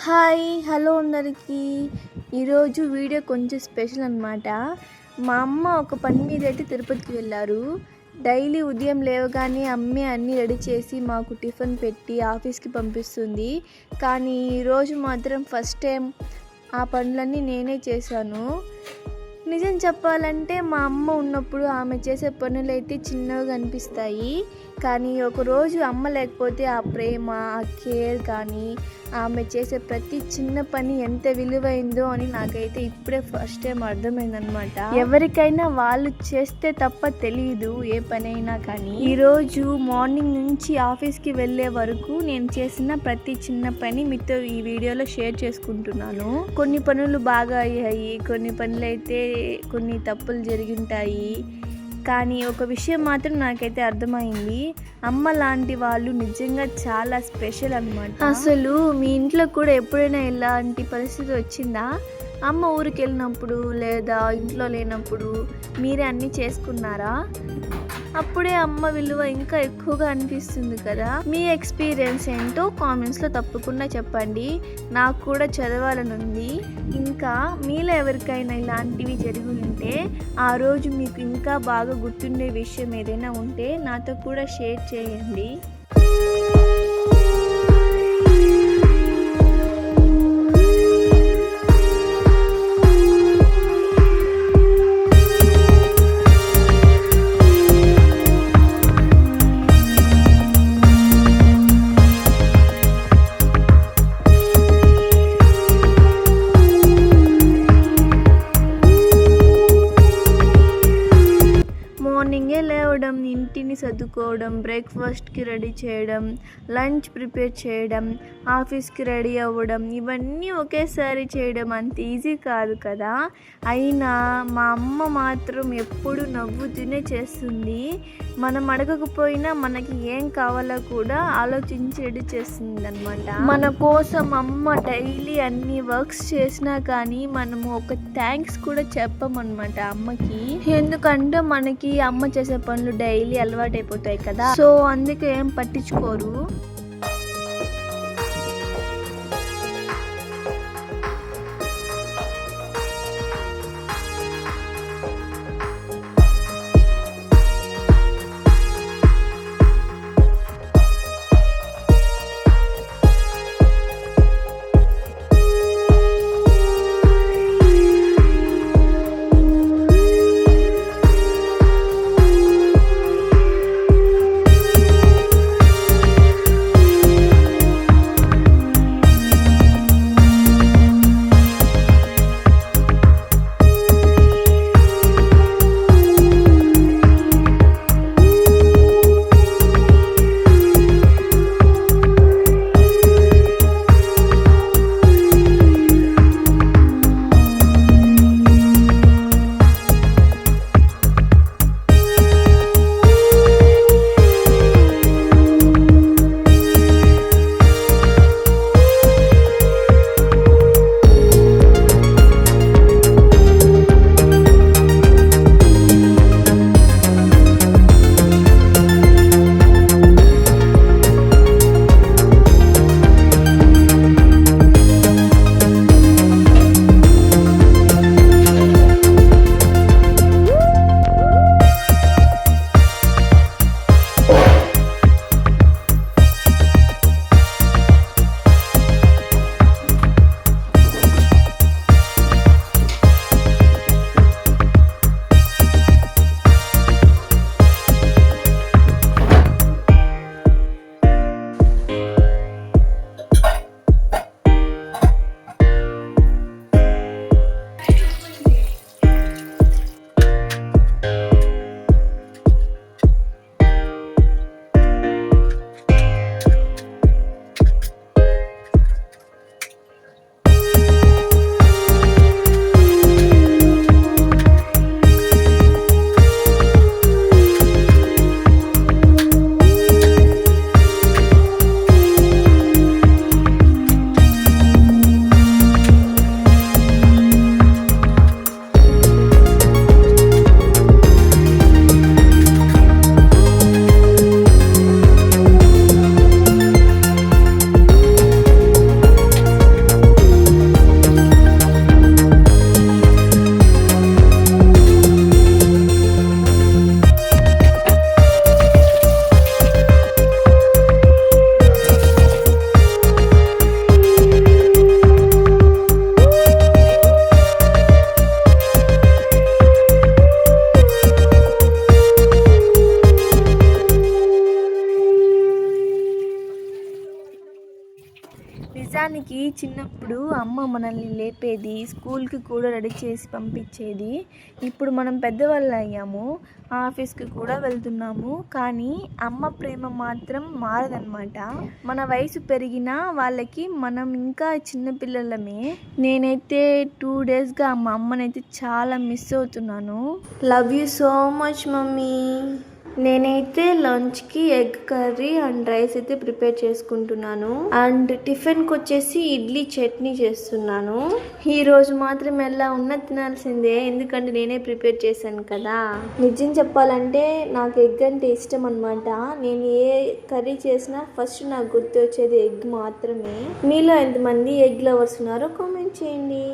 Hi hello అందరికీ. ఈరోజు video కొంచెం స్పెషల్ అనమాట. మా అమ్మ ఒక పని మీద అయితే తిరుపతికి వెళ్ళారు. డైలీ ఉదయం లేవగానే అమ్మే అన్నీ రెడీ చేసి మాకు టిఫిన్ పెట్టి ఆఫీస్కి పంపిస్తుంది. కానీ ఈరోజు మాత్రం ఫస్ట్ టైం ఆ పనులన్నీ నేనే చేశాను. నిజం చెప్పాలంటే మా అమ్మ ఉన్నప్పుడు ఆమె చేసే పనులు అయితే చిన్నగా అనిపిస్తాయి. కానీ ఒకరోజు అమ్మ లేకపోతే ఆ ప్రేమ, ఆ కేర్ కానీ ఆమె చేసే ప్రతి చిన్న పని ఎంత విలువైందో అని నాకైతే ఇప్పుడే ఫస్ట్ టైం అర్థమైందనమాట. ఎవరికైనా వాళ్ళు చేస్తే తప్ప తెలియదు ఏ పనైనా. కానీ ఈరోజు మార్నింగ్ నుంచి ఆఫీస్కి వెళ్ళే వరకు నేను చేసిన ప్రతి చిన్న పని మీతో ఈ వీడియోలో షేర్ చేసుకుంటున్నాను. కొన్ని పనులు బాగా అయ్యాయి, కొన్ని పనులు అయితే కొన్ని తప్పులు జరిగింటాయి. కానీ ఒక విషయం మాత్రం నాకైతే అర్థమైంది, అమ్మ లాంటి వాళ్ళు నిజంగా చాలా స్పెషల్ అన్నమాట. అసలు మీ ఇంట్లో కూడా ఎప్పుడైనా ఇలాంటి పరిస్థితి వచ్చిందా? అమ్మ ఊరికి వెళ్ళినప్పుడు లేదా ఇంట్లో లేనప్పుడు మీరే అన్నీ చేసుకున్నారా? అప్పుడే అమ్మ విలువ ఇంకా ఎక్కువగా అనిపిస్తుంది కదా. మీ ఎక్స్పీరియన్స్ ఏంటో కామెంట్స్లో తప్పకుండా చెప్పండి, నాకు కూడా చదవాలని ఉంది. ఇంకా మీలో ఎవరికైనా ఇలాంటివి జరిగి ఉంటే, ఆ రోజు మీకు ఇంకా బాగా గుర్తుండే విషయం ఏదైనా ఉంటే నాతో కూడా షేర్ చేయండి. మార్నింగే లేవడం, ఇంటిని సర్దుకోవడం, బ్రేక్ఫాస్ట్కి రెడీ చేయడం, లంచ్ ప్రిపేర్ చేయడం, ఆఫీస్కి రెడీ అవ్వడం, ఇవన్నీ ఒకేసారి చేయడం అంత ఈజీ కాదు కదా. అయినా మా అమ్మ మాత్రం ఎప్పుడు నవ్వుతూనే చేస్తుంది. మనం అడగకపోయినా మనకి ఏం కావాలో కూడా ఆలోచించి రెడీ చేస్తుంది అనమాట. మన కోసం అమ్మ డైలీ అన్ని వర్క్స్ చేసినా కానీ మనము ఒక థ్యాంక్స్ కూడా చెప్పమన్నమాట అమ్మకి. ఎందుకంటే మనకి అమ్మ చేసే పనులు డైలీ అలవాటైపోతాయి కదా, సో అందుకే ఏం పట్టించుకోరు. చిన్నప్పుడు అమ్మ మనల్ని లేపేది, స్కూల్కి కూడా రెడీ చేసి పంపించేది. ఇప్పుడు మనం పెద్దవాళ్ళు అయ్యాము, ఆఫీస్కి కూడా వెళ్తున్నాము, కానీ అమ్మ ప్రేమ మాత్రం మారదనమాట. మన వయసు పెరిగినా వాళ్ళకి మనం ఇంకా చిన్నపిల్లలమే. నేనైతే 2 డేస్గా మా అమ్మనైతే చాలా మిస్ అవుతున్నాను. Love you so much mummy. నేనైతే లంచ్కి ఎగ్ కర్రీ అండ్ రైస్ అయితే ప్రిపేర్ చేసుకుంటున్నాను. అండ్ టిఫిన్కి వచ్చేసి ఇడ్లీ చట్నీ చేస్తున్నాను. ఈరోజు మాత్రం ఎలా ఉన్నా తినాల్సిందే, ఎందుకంటే నేనే ప్రిపేర్ చేశాను కదా. నిజం చెప్పాలంటే నాకు ఎగ్ అంటే ఇష్టం అనమాట. నేను ఏ కర్రీ చేసినా ఫస్ట్ నాకు గుర్తు వచ్చేది ఎగ్ మాత్రమే. మీలో ఎంతమంది ఎగ్ లవర్స్ ఉన్నారో కామెంట్ చేయండి.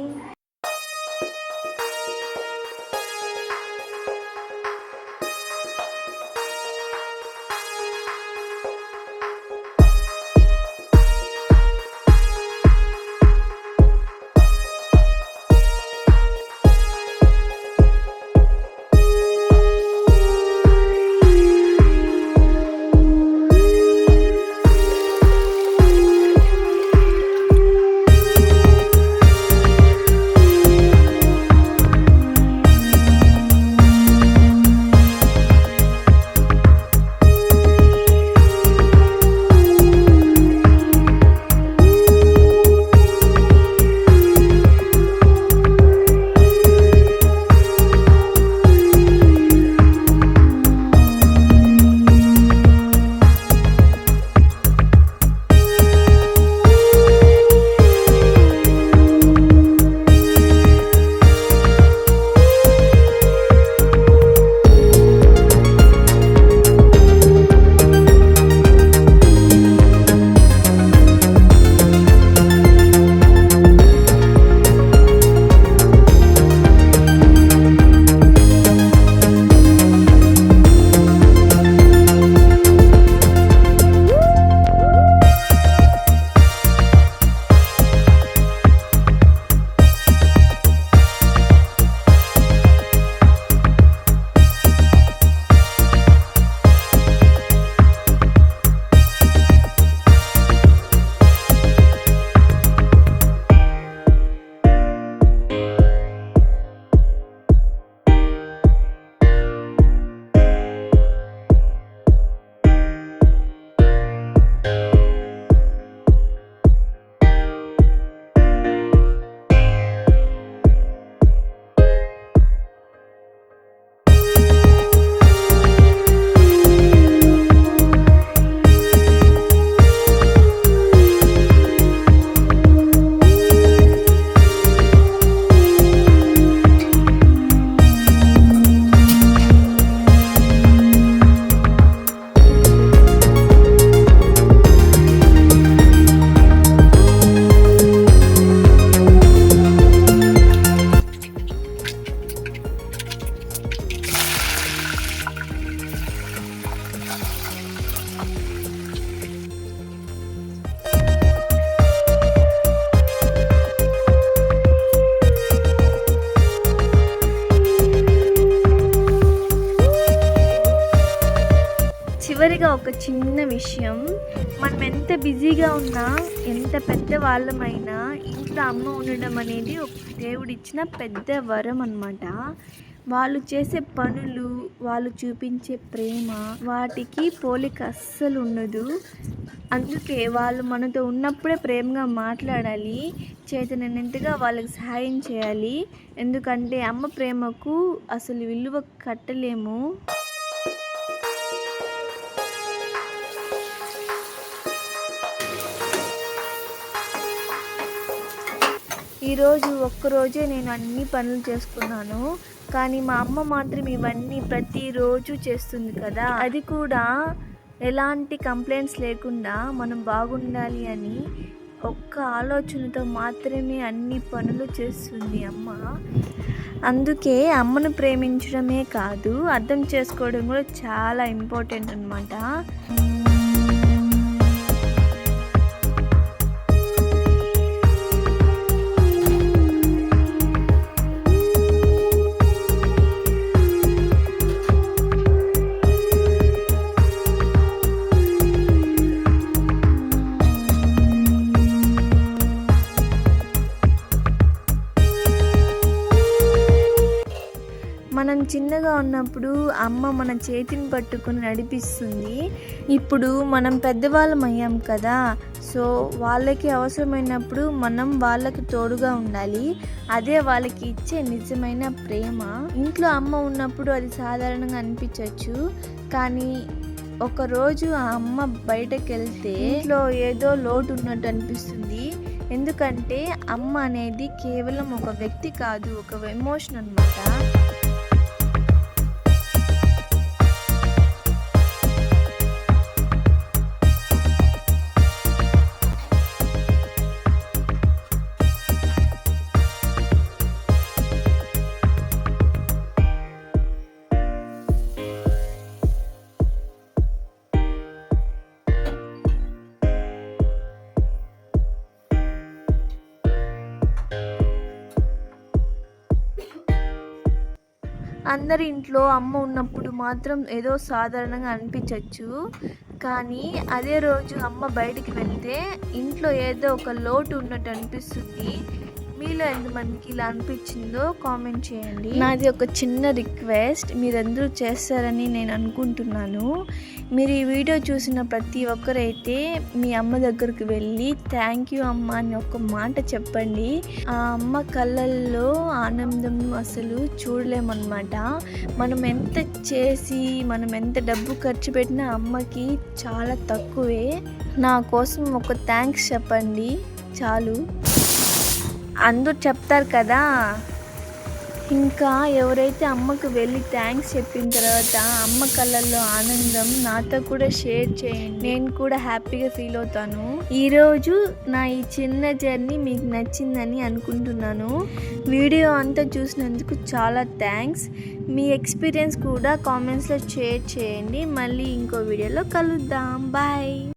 చివరిగా ఒక చిన్న విషయం, మనం ఎంత బిజీగా ఉన్నా, ఎంత పెద్ద వాళ్ళమైనా ఇంట్లో అమ్మ ఉండడం అనేది ఒక దేవుడిచ్చిన పెద్ద వరం అన్నమాట. వాళ్ళు చేసే పనులు, వాళ్ళు చూపించే ప్రేమ, వాటికి పోలిక అస్సలు ఉండదు. అందుకే వాళ్ళు మనతో ఉన్నప్పుడే ప్రేమగా మాట్లాడాలి, చేతనైనంతగా వాళ్ళకి సహాయం చేయాలి. ఎందుకంటే అమ్మ ప్రేమకు అసలు విలువ కట్టలేము. ఈరోజు ఒక్కరోజే నేను అన్ని పనులు చేసుకున్నాను, కానీ మా అమ్మ మాత్రం ఇవన్నీ ప్రతిరోజు చేస్తుంది కదా. అది కూడా ఎలాంటి కంప్లైంట్స్ లేకుండా మనం బాగుండాలి అని ఒక్క ఆలోచనతో మాత్రమే అన్ని పనులు చేస్తుంది అమ్మ. అందుకే అమ్మను ప్రేమించడమే కాదు, అర్థం చేసుకోవడం కూడా చాలా ఇంపార్టెంట్ అన్నమాట. మనం చిన్నగా ఉన్నప్పుడు అమ్మ మన చేతిని పట్టుకుని నడిపిస్తుంది. ఇప్పుడు మనం పెద్దవాళ్ళం అయ్యాం కదా, సో వాళ్ళకి అవసరమైనప్పుడు మనం వాళ్ళకి తోడుగా ఉండాలి. అదే వాళ్ళకి ఇచ్చే నిజమైన ప్రేమ. ఇంట్లో అమ్మ ఉన్నప్పుడు అది సాధారణంగా అనిపించవచ్చు, కానీ ఒకరోజు ఆ అమ్మ బయటకు వెళ్తే ఇంట్లో ఏదో లోటు ఉన్నట్టు అనిపిస్తుంది. ఎందుకంటే అమ్మ అనేది కేవలం ఒక వ్యక్తి కాదు, ఒక ఎమోషన్ అన్నమాట. అందరి ఇంట్లో అమ్మ ఉన్నప్పుడు మాత్రం ఏదో సాధారణంగా అనిపించవచ్చు, కానీ అదే రోజు అమ్మ బయటికి వెళ్తే ఇంట్లో ఏదో ఒక లోటు ఉన్నట్టు అనిపిస్తుంది. మీలో ఎంతమందికి ఇలా అనిపించిందో కామెంట్ చేయండి. నాది ఒక చిన్న రిక్వెస్ట్, మీరందరూ చేస్తారని నేను అనుకుంటున్నాను. మీరు ఈ వీడియో చూసిన ప్రతి ఒక్కరైతే మీ అమ్మ దగ్గరికి వెళ్ళి థ్యాంక్ యూ అమ్మ అని ఒక మాట చెప్పండి. ఆ అమ్మ కళ్ళల్లో ఆనందం అసలు చూడలేమన్నమాట. మనం ఎంత చేసి మనం ఎంత డబ్బు ఖర్చు పెట్టినా అమ్మకి చాలా తక్కువే. నా కోసం ఒక థ్యాంక్స్ చెప్పండి చాలు. అందరూ చెప్తారు కదా, ఇంకా ఎవరైతే అమ్మకు వెళ్ళి థ్యాంక్స్ చెప్పిన తర్వాత అమ్మ కళ్ళల్లో ఆనందం నాతో కూడా షేర్ చేయండి, నేను కూడా హ్యాపీగా ఫీల్ అవుతాను. ఈరోజు నా ఈ చిన్న జర్నీ మీకు నచ్చిందని అనుకుంటున్నాను. వీడియో అంతా చూసినందుకు చాలా థ్యాంక్స్. మీ ఎక్స్పీరియన్స్ కూడా కామెంట్స్లో షేర్ చేయండి. మళ్ళీ ఇంకో వీడియోలో కలుద్దాం. బాయ్.